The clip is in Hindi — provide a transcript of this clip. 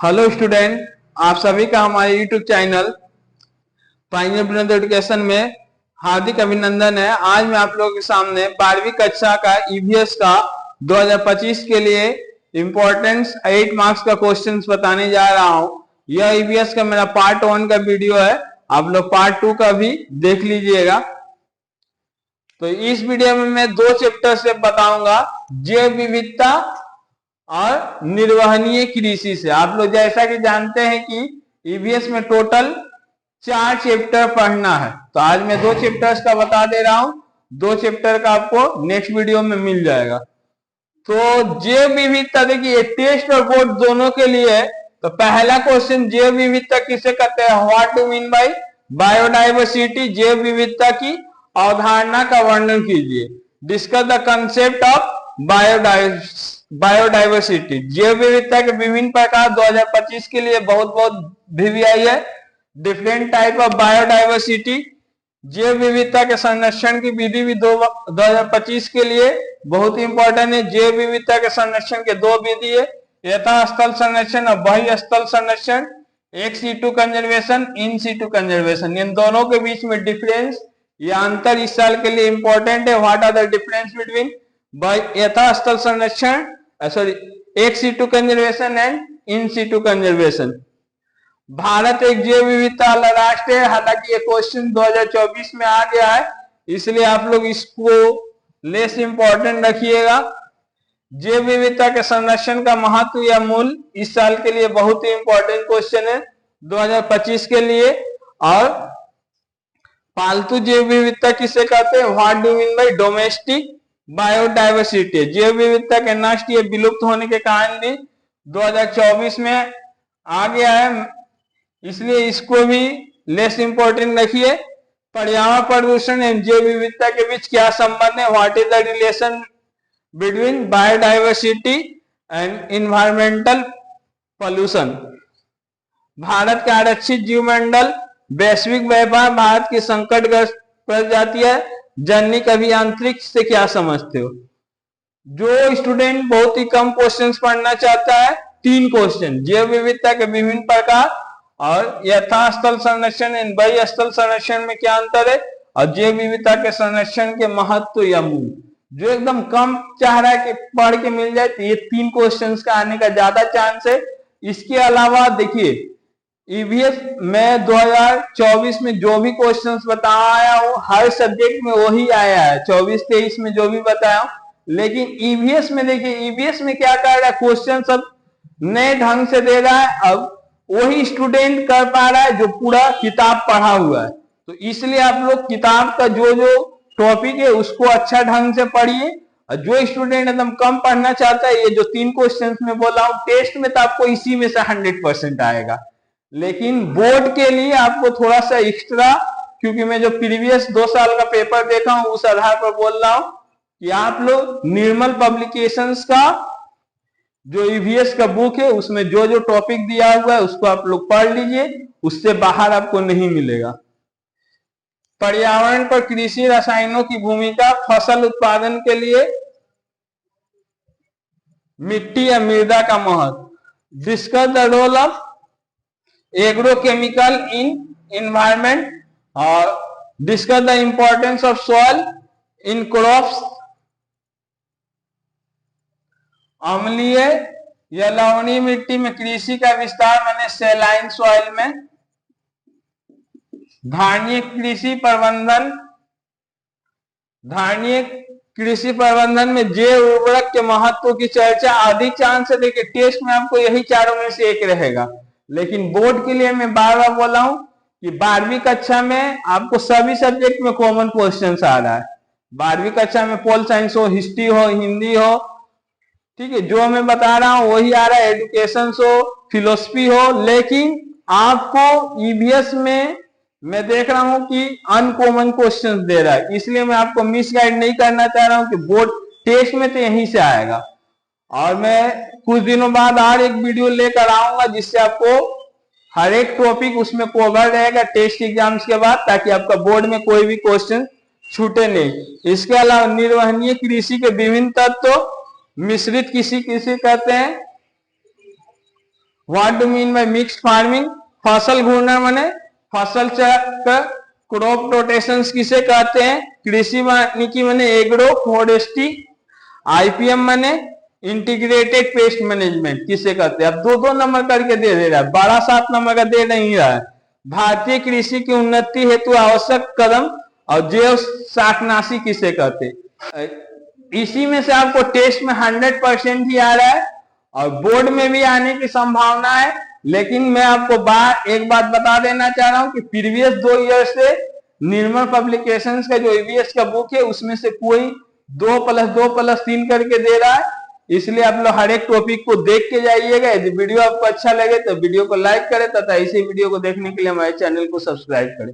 हेलो स्टूडेंट, आप सभी का हमारे YouTube channel pioneer brother education में हार्दिक अभिनंदन है। आज मैं आप लोगों के सामने 12वीं कक्षा का ईवीएस का 2025 के लिए इम्पोर्टेंस 8 मार्क्स का क्वेश्चंस बताने जा रहा हूं। यह ईवीएस का मेरा पार्ट 1 का वीडियो है, आप लोग पार्ट 2 का भी देख लीजिएगा। तो इस वीडियो में मैं 2 चैप्टर से बताऊंगा, जैव विविधता और निर्वहनीय कृषि से। आप लोग जैसा कि जानते हैं कि ईवीएस में टोटल 4 चैप्टर पढ़ना है, तो आज मैं 2 चैप्टर्स का बता दे रहा हूं। 2 चैप्टर का आपको नेक्स्ट वीडियो में मिल जाएगा। तो जैव विविधता, देखिए टेस्ट और बोर्ड दोनों के लिए है। तो पहला क्वेश्चन, जैव विविधता किसे कहते हैं? What do mean by biodiversity? जैव विविधता की अवधारणा का वर्णन कीजिए। Discuss the concept of biodiversity. जैव विविधता के विभिन्न प्रकार 2025 के लिए बहुत भी आई है। Different type of biodiversity. जैव विविधता के संरक्षण की विधि भी 2025 के लिए बहुत ही इंपॉर्टेंट है। जैव विविधता के संरक्षण के 2 विधि है, यथा स्थल संरक्षण और बहि स्थल संरक्षण। Ex situ conservation, in situ conservation. इन दोनों के बीच में डिफरेंस या अंतर इस साल के लिए इंपॉर्टेंट है। What are the difference between यथा स्थल संरक्षण, sorry, ex situ conservation and in situ conservation. Bharat एक जैव विविधता वाला राष्ट्र है। हालांकि ये क्वेश्चन 2024 में आ गया है, इसलिए आप लोग इसको लेस इंपॉर्टेंट रखिएगा। जैव विविधता के संरक्षण का महत्व या मूल इस साल के लिए बहुत ही इंपॉर्टेंट क्वेश्चन है 2025 के लिए। और पालतू जैव विविधता किसे कहते हैं? What do mean by domestic biodiversity? जैव विविधता के नष्ट या विलुप्त होने के कारण भी 2024 में आ गया है, इसलिए इसको भी लेस इंपॉर्टेंट रखिए। पर्यावरण प्रदूषण एवं जैव विविधता के बीच क्या संबंध है? What is the relation between biodiversity and environmental pollution? Bharat का आरक्षित जीवमंडल, वैश्विक व्यापार, भारत की संकटग्रस्त प्रजाति है, जैविक अभियांत्रिकी से क्या समझते हो? जो स्टूडेंट बहुत ही कम क्वेश्चंस पढ़ना चाहता है, 3 क्वेश्चन, जैव विविधता के विभिन्न प्रकार और यथास्थल संरक्षण एवं बहि स्थल संरक्षण में क्या अंतर है, और जैव विविधता के संरक्षण के महत्व या मूल। जो एकदम कम चाह रहा है कि पढ़ के मिल जाए, तो ये 3 क्वेश्चंस का आने का ज्यादा चांस है। इसके अलावा देखिए, ईवीएस में 2024 में जो भी क्वेश्चंस बताया हूं, हर सब्जेक्ट में वही आया है, 24-23 में जो भी बताया हूं। लेकिन ईवीएस में देखिए, ईवीएस में क्या कर रहा है, क्वेश्चन सब नए ढंग से दे रहा है। अब वही स्टूडेंट कर पा रहा है जो पूरा किताब पढ़ा हुआ है। तो इसलिए आप लोग किताब का जो जो टॉपिक है उसको अच्छा ढंग से पढ़िए। और जो स्टूडेंट एकदम कम पढ़ना चाहता है, ये जो 3 क्वेश्चंस में बोला हूं, टेस्ट में तो आपको इसी में से 100% आएगा, लेकिन बोर्ड के लिए आपको थोड़ा सा एक्स्ट्रा, क्योंकि मैं जो प्रीवियस 2 साल का पेपर देखा हूं उस आधार पर बोल रहा हूं कि आप लोग निर्मल पब्लिकेशंस का जो ईवीएस का बुक है उसमें जो जो टॉपिक दिया हुआ है उसको आप लोग पढ़ लीजिए, उससे बाहर आपको नहीं मिलेगा। पर्यावरण पर कृषि रसायनों की भूमिका, फसल उत्पादन के लिए मिट्टी या मृदा का महत्व। Discuss the role of agrochemical in environment और discuss the importance of soil in crops. अम्लीय या लवणीय मिट्टी में कृषि का विस्तार माने सैलाइन सॉइल में। धारणीय कृषि प्रबंधन, धारणीय कृषि प्रबंधन में जैव उर्वरक के महत्व की चर्चा। अधिक चांस है, देखिए टेस्ट में आपको यही चारों में से एक रहेगा, लेकिन बोर्ड के लिए मैं बार बार बोला हूं कि 12वीं कक्षा में आपको सभी सब्जेक्ट में कॉमन क्वेश्चन आ रहा है। 12वीं कक्षा में पोल साइंस हो, हिस्ट्री हो, हिंदी हो, ठीक है, जो मैं बता रहा हूं वही आ रहा है, एजुकेशन हो, फिलोसफी हो। लेकिन आपको ईवीएस में मैं देख रहा हूं कि अनकॉमन क्वेश्चंस दे रहा है, इसलिए मैं आपको मिस गाइड नहीं करना चाह रहा हूं कि बोर्ड टेस्ट में तो यहीं से आएगा। और मैं कुछ दिनों बाद और एक वीडियो लेकर आऊंगा जिससे आपको हर एक टॉपिक उसमें कवर रहेगा टेस्ट एग्जाम्स के बाद, ताकि आपका बोर्ड में कोई भी क्वेश्चन छूटे नहीं। इसके अलावा निर्वहनीय कृषि के विभिन्न तत्व, मिश्रित कृषि किसे कहते हैं, what do mean by mixed farming? फसल घूर्णन माने फसल चक्र। क्रॉप रोटेशन किसे कहते हैं? कृषि वानिकी माने एग्रो फॉरेस्ट्री। आईपीएम माने इंटीग्रेटेड पेस्ट मैनेजमेंट किसे कहते हैं? अब दो दो नंबर करके दे रहा है, 12-7 नंबर का दे नहीं रहा है। भारतीय कृषि की उन्नति हेतु आवश्यक कदम और जैव शाकनाशी किसे कहते हैं? इसी में से आपको टेस्ट में 100% ही आ रहा है और बोर्ड में भी आने की संभावना है। लेकिन मैं आपको एक बात बता देना चाह रहा हूं कि प्रीवियस 2 ईयर से निर्मल पब्लिकेशंस का जो ईवीएस का बुक है उसमें से कोई 2+2+3 करके दे रहा है। इसलिए आप लोग हर एक टॉपिक को देख के जाइएगा। यदि वीडियो आपको अच्छा लगे तो वीडियो को लाइक करें तथा इसी वीडियो को देखने के लिए हमारे चैनल को सब्सक्राइब करें।